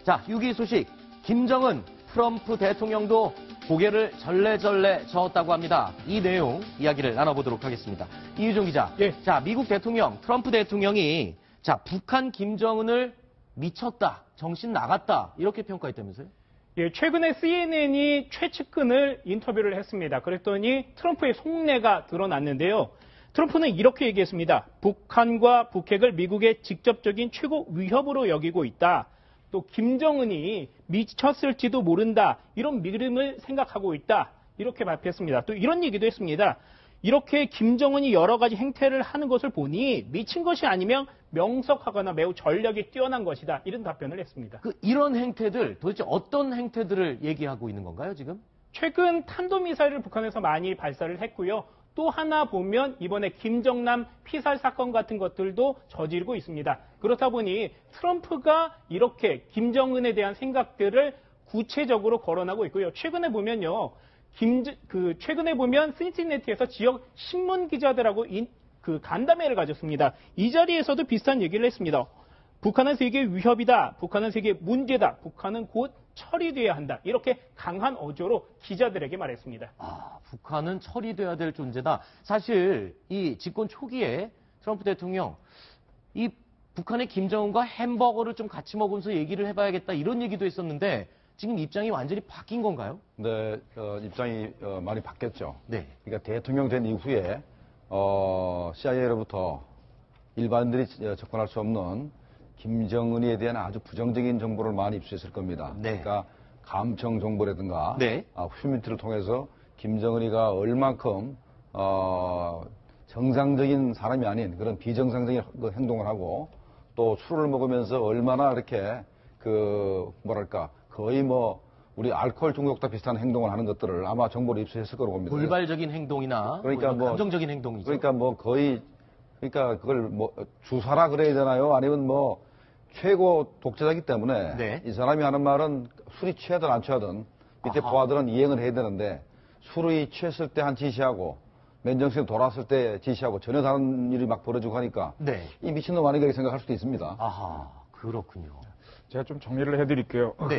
자, 6위 소식. 김정은, 트럼프 대통령도 고개를 절레절레 저었다고 합니다. 이 내용 이야기를 나눠보도록 하겠습니다. 이유정 기자. 예. 자, 미국 대통령, 트럼프 대통령이 자, 북한 김정은을 미쳤다, 정신 나갔다 이렇게 평가했다면서요? 예, 최근에 CNN이 최측근을 인터뷰를 했습니다. 그랬더니 트럼프의 속내가 드러났는데요. 트럼프는 이렇게 얘기했습니다. 북한과 북핵을 미국의 직접적인 최고 위협으로 여기고 있다. 또 김정은이 미쳤을지도 모른다. 이런 믿음을 생각하고 있다. 이렇게 발표했습니다. 또 이런 얘기도 했습니다. 이렇게 김정은이 여러 가지 행태를 하는 것을 보니 미친 것이 아니면 명석하거나 매우 전략이 뛰어난 것이다. 이런 답변을 했습니다. 이런 행태들, 도대체 어떤 행태들을 얘기하고 있는 건가요, 지금? 최근 탄도미사일을 북한에서 많이 발사를 했고요. 또 하나 보면 이번에 김정남 피살 사건 같은 것들도 저지르고 있습니다. 그렇다 보니 트럼프가 이렇게 김정은에 대한 생각들을 구체적으로 거론하고 있고요. 최근에 보면요. 최근에 보면 신시내티에서 지역 신문 기자들하고 간담회를 가졌습니다. 이 자리에서도 비슷한 얘기를 했습니다. 북한은 세계 위협이다. 북한은 세계 문제다. 북한은 곧 처리돼야 한다. 이렇게 강한 어조로 기자들에게 말했습니다. 북한은 처리돼야 될 존재다. 사실 이 집권 초기에 트럼프 대통령 이 북한의 김정은과 햄버거를 좀 같이 먹으면서 얘기를 해봐야겠다 이런 얘기도 했었는데 지금 입장이 완전히 바뀐 건가요? 네, 입장이 많이 바뀌었죠. 네. 그러니까 대통령 된 이후에 CIA로부터 일반인들이 접근할 수 없는 김정은에 대한 아주 부정적인 정보를 많이 입수했을 겁니다. 네. 그러니까 감청 정보라든가 네. 휴민트를 통해서 김정은이가 얼만큼 정상적인 사람이 아닌 그런 비정상적인 행동을 하고 또 술을 먹으면서 얼마나 이렇게 거의 우리 알코올 중독과 비슷한 행동을 하는 것들을 아마 정보를 입수했을 거라고 봅니다. 돌발적인 행동이나 그러니까 감정적인 행동이죠. 그러니까 그걸 주사라 그래야 되나요? 아니면 최고 독재자이기 때문에 네. 이 사람이 하는 말은 술이 취하든 안 취하든 밑에 부하들은 이행을 해야 되는데 술이 취했을 때 한 지시하고 맨정신에 돌아왔을 때 지시하고 전혀 다른 일이 막 벌어지고 하니까 네. 이 미친놈 아닌가 생각할 수도 있습니다. 아하, 그렇군요. 제가 좀 정리를 해드릴게요. 네.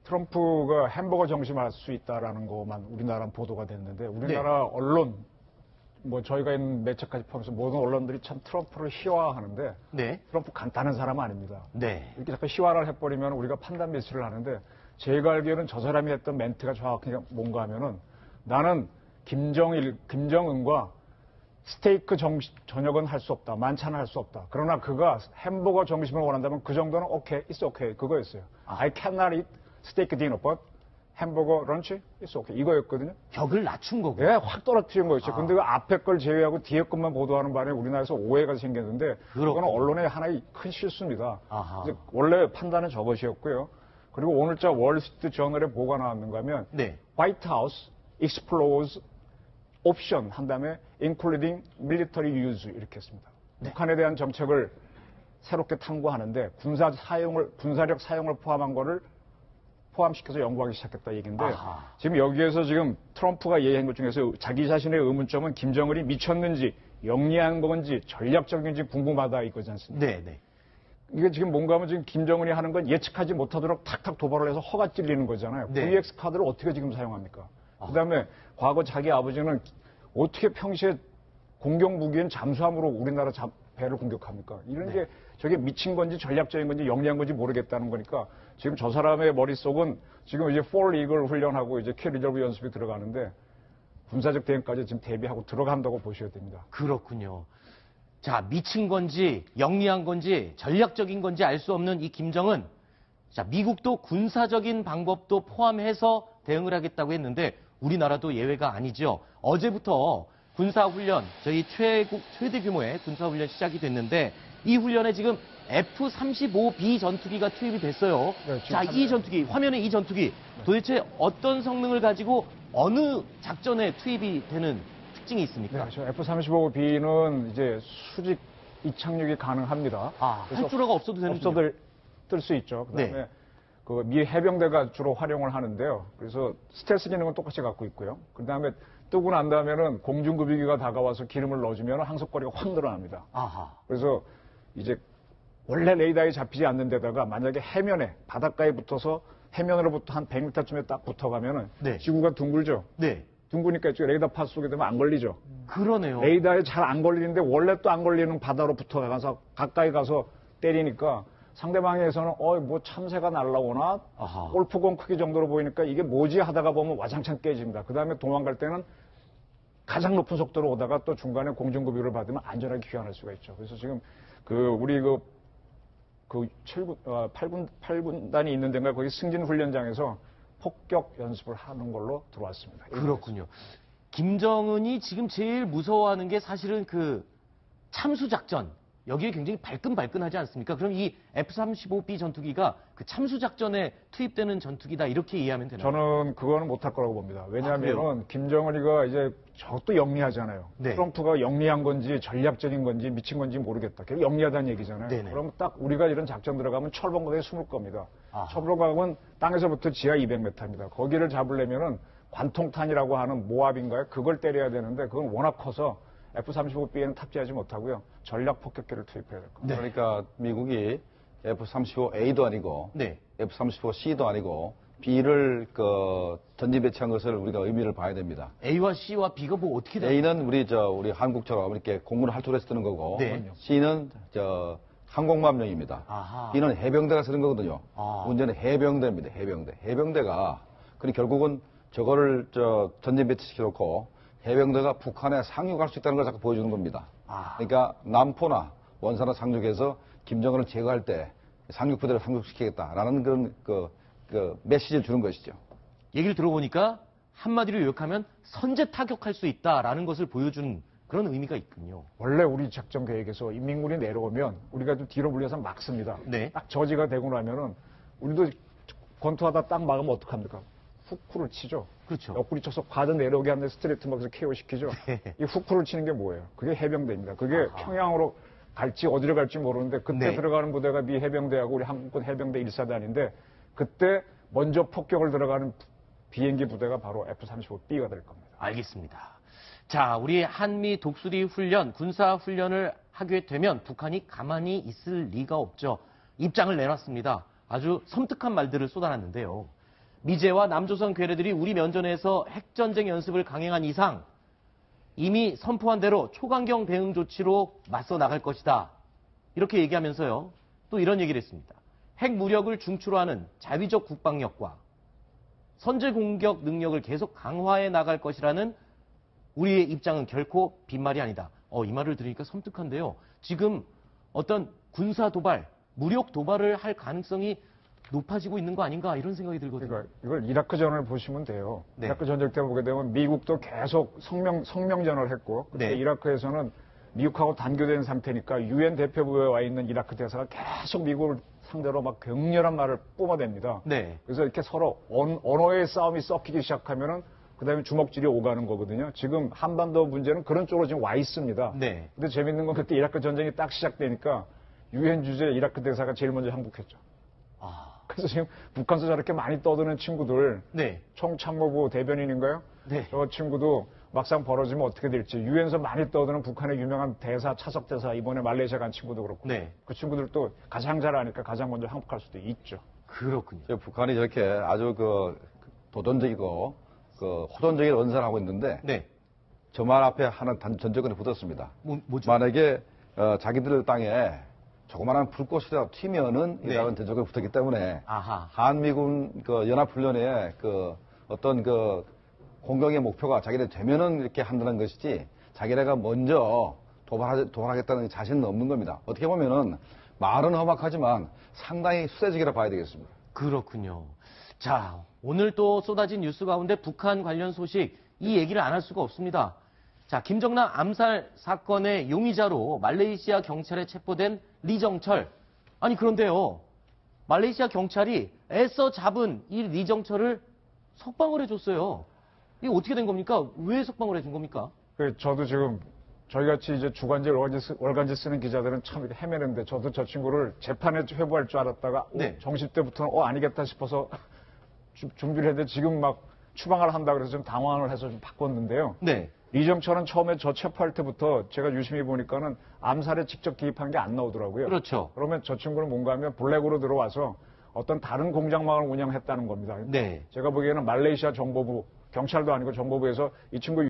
트럼프가 햄버거 정심할 수 있다라는 것만 우리나라 보도가 됐는데 우리나라 언론 저희가 있는 매체까지 포함해서 모든 언론들이 참 트럼프를 희화화하는데 네. 트럼프 간단한 사람은 아닙니다. 네. 이렇게 자꾸 희화를 해버리면 우리가 판단 미스를 하는데 제가 알기로는 저 사람이 했던 멘트가 정확히 뭔가 하면은 나는 김정은과 스테이크 저녁은 할 수 없다. 만찬은 할 수 없다. 그러나 그가 햄버거 점심을 원한다면 그 정도는 오케이, it's okay. 그거였어요. I cannot eat steak dinner, but 햄버거 런치? it's okay. 이거였거든요. 벽을 낮춘 거고. 예, 확 떨어뜨린 거였죠. 근데 그 앞에 걸 제외하고 뒤에 것만 보도하는 바람에 우리나라에서 오해가 생겼는데 그건 언론의 하나의 큰 실수입니다. 이제 원래 판단은 저것이었고요. 그리고 오늘자 월스트리트 저널에 뭐가 나왔는가 하면 네. White House explores 옵션 한 다음에 including military use 이렇게 했습니다. 네. 북한에 대한 정책을 새롭게 탐구하는데 군사력 사용을 포함한 거를 포함시켜서 연구하기 시작했다 얘기인데 지금 여기에서 지금 트럼프가 얘기한 것 중에서 자기 자신의 의문점은 김정은이 미쳤는지 영리한 건지 전략적인지 궁금하다 이거지 않습니까? 네, 네. 이게 지금 뭔가 하면 지금 김정은이 하는 건 예측하지 못하도록 탁탁 도발을 해서 허가 찔리는 거잖아요. 네. VX 카드를 어떻게 지금 사용합니까? 그다음에 과거 자기 아버지는 어떻게 평시에 공격 무기인 잠수함으로 우리나라 배를 공격합니까? 이런 게 저게 미친 건지 전략적인 건지 영리한 건지 모르겠다는 거니까 지금 저 사람의 머릿속은 지금 이제 폴 이글 훈련하고 이제 캐 리저브 연습이 들어가는데 군사적 대응까지 지금 대비하고 들어간다고 보셔야 됩니다. 그렇군요. 자, 미친 건지 영리한 건지 전략적인 건지 알 수 없는 이 김정은. 자, 미국도 군사적인 방법도 포함해서 대응을 하겠다고 했는데 우리나라도 예외가 아니죠. 어제부터 군사훈련, 저희 최대 규모의 군사훈련 시작이 됐는데 이 훈련에 지금 F-35B 전투기가 투입이 됐어요. 네, 자, 이 전투기, 화면에 이 전투기 도대체 어떤 성능을 가지고 어느 작전에 투입이 되는 특징이 있습니까? 네, 저 F-35B는 이제 수직 이착륙이 가능합니다. 활주로가 없어도 되는 없어도 뜰 수 있죠. 그다음에 미 해병대가 주로 활용을 하는데요. 그래서 스텔스 기능은 똑같이 갖고 있고요. 그다음에 뜨고 난 다음에는 공중급유기가 다가와서 기름을 넣어주면 항속거리가 확 늘어납니다. 그래서 이제 원래 레이더에 잡히지 않는 데다가 만약에 해면에 바닷가에 붙어서 해면으로부터 한 100m쯤에 딱 붙어가면은 네. 지구가 둥글죠. 네. 둥그니까 이쪽 레이더 팟 속에 되면 안 걸리죠. 그러네요. 레이더에 잘 안 걸리는데 원래 또 안 걸리는 바다로 붙어가서 가까이 가서 때리니까 상대방에서는 뭐 참새가 날라오나 아하. 골프공 크기 정도로 보이니까 이게 뭐지 하다가 보면 와장창 깨집니다. 그 다음에 도망갈 때는 가장 높은 속도로 오다가 또 중간에 공중급유를 받으면 안전하게 귀환할 수가 있죠. 그래서 지금 우리 8군단이 있는 데인가 거기 승진훈련장에서 폭격 연습을 하는 걸로 들어왔습니다. 그렇군요. 김정은이 지금 제일 무서워하는 게 사실은 그 참수작전. 여기에 굉장히 발끈발끈하지 않습니까? 그럼 이 F-35B 전투기가 그 참수작전에 투입되는 전투기다 이렇게 이해하면 되나요? 저는 그거는 못할 거라고 봅니다. 왜냐하면 그래요? 김정은이가 이제 저것도 영리하잖아요. 네. 트럼프가 영리한 건지 전략적인 건지 미친 건지 모르겠다. 결국 영리하다는 얘기잖아요. 네네. 그럼 딱 우리가 이런 작전 들어가면 철봉각에 숨을 겁니다. 아하. 철봉각은 땅에서부터 지하 200m입니다. 거기를 잡으려면은 관통탄이라고 하는 모압인가요? 그걸 때려야 되는데 그건 워낙 커서 F-35B에는 탑재하지 못하고요. 전략 폭격기를 투입해야 될 겁니다. 네. 그러니까 미국이 F-35A도 아니고 네. F-35C도 아니고 B를 전지 배치한 것을 우리가 의미를 봐야 됩니다. A와 C와 B가 뭐 어떻게 돼요? A는 우리 한국처럼 이렇게 공군을 할투에서 쓰는 거고 네. C는 항공모함용입니다. 아하. B는 해병대가 쓰는 거거든요. 아. 문제는 해병대입니다. 해병대. 해병대가 결국은 저거를 전진 배치시켜놓고 해병대가 북한에 상륙할 수 있다는 걸 자꾸 보여주는 겁니다. 아. 그러니까 남포나 원산을 상륙해서 김정은을 제거할 때 상륙부대를 상륙시키겠다라는 그런 메시지를 주는 것이죠. 얘기를 들어보니까 한마디로 요약하면 선제 타격할 수 있다라는 것을 보여주는 그런 의미가 있군요. 원래 우리 작전 계획에서 인민군이 내려오면 우리가 좀 뒤로 물려서 막습니다. 네. 딱 저지가 되고 나면은 우리도 권투하다 딱 막으면 어떡합니까? 후크를 치죠. 그렇죠. 옆구리 쳐서 과드 내려오게 하는데 스트레이트 막에서 KO 시키죠. 네. 이 후크를 치는 게 뭐예요? 그게 해병대입니다. 그게 아하. 평양으로 갈지 어디로 갈지 모르는데 그때 네. 들어가는 부대가 미 해병대하고 우리 한국군 해병대 1사단인데 그때 먼저 폭격을 들어가는 비행기 부대가 바로 F-35B가 될 겁니다. 알겠습니다. 자, 우리 한미 독수리 훈련, 군사 훈련을 하게 되면 북한이 가만히 있을 리가 없죠. 입장을 내놨습니다. 아주 섬뜩한 말들을 쏟아놨는데요. 미제와 남조선 괴뢰들이 우리 면전에서 핵전쟁 연습을 강행한 이상 이미 선포한 대로 초강경 대응 조치로 맞서 나갈 것이다. 이렇게 얘기하면서요. 또 이런 얘기를 했습니다. 핵 무력을 중추로 하는 자위적 국방력과 선제 공격 능력을 계속 강화해 나갈 것이라는 우리의 입장은 결코 빈말이 아니다. 이 말을 들으니까 섬뜩한데요. 지금 어떤 군사 도발, 무력 도발을 할 가능성이 높아지고 있는 거 아닌가 이런 생각이 들거든요. 그러니까 이걸 이라크전을 보시면 돼요. 네. 이라크 전쟁 때 보게 되면 미국도 계속 성명전을 했고 그때 네. 이라크에서는 미국하고 단교된 상태니까 유엔 대표부에 와 있는 이라크 대사가 계속 미국을 상대로 막 격렬한 말을 뿜어댑니다. 네. 그래서 이렇게 서로 언어의 싸움이 섞이기 시작하면은 그다음에 주먹질이 오가는 거거든요. 지금 한반도 문제는 그런 쪽으로 지금 와 있습니다. 네. 근데 재밌는 건 그때 이라크 전쟁이 딱 시작되니까 유엔 주재 이라크 대사가 제일 먼저 항복했죠. 아, 그래서 지금 북한에서 저렇게 많이 떠드는 친구들 네. 총참모부 대변인인가요? 네. 저 친구도 막상 벌어지면 어떻게 될지 유엔에서 많이 떠드는 북한의 유명한 대사 차석 대사 이번에 말레이시아 간 친구도 그렇고 네. 그 친구들도 가장 잘 아니까 가장 먼저 항복할 수도 있죠. 그렇군요. 북한이 저렇게 아주 도전적이고 호전적인 언사를 하고 있는데 네. 저 말 앞에 하나 전적권에 붙었습니다. 뭐죠? 만약에 자기들 땅에 조그마한 불꽃이라도 튀면은 네. 이라는 전적권에 붙었기 때문에 아하. 한미군 연합훈련에 어떤 공격의 목표가 자기네 되면은 이렇게 한다는 것이지 자기네가 먼저 도발하겠다는 자신은 없는 겁니다. 어떻게 보면은 말은 험악하지만 상당히 수세적이라 봐야 되겠습니다. 그렇군요. 자, 오늘 또 쏟아진 뉴스 가운데 북한 관련 소식 이 얘기를 안 할 수가 없습니다. 자, 김정남 암살 사건의 용의자로 말레이시아 경찰에 체포된 리정철. 아니 그런데요. 말레이시아 경찰이 애써 잡은 이 리정철을 석방을 해줬어요. 이게 어떻게 된 겁니까? 왜 석방을 해준 겁니까? 저도 지금 저희같이 이제 주간지 월간지 쓰는 기자들은 참 이렇게 헤매는데 저도 저 친구를 재판에 회부할 줄 알았다가 네. 정시 때부터는 아니겠다 싶어서 준비를 했는데 지금 막 추방을 한다 그래서 좀 당황을 해서 좀 바꿨는데요. 네. 리정철은 처음에 저 체포할 때부터 제가 유심히 보니까는 암살에 직접 개입한 게 안 나오더라고요. 그렇죠. 그러면 저 친구는 뭔가 하면 블랙으로 들어와서 어떤 다른 공장망을 운영했다는 겁니다. 네. 제가 보기에는 말레이시아 정보부, 경찰도 아니고 정보부에서 이 친구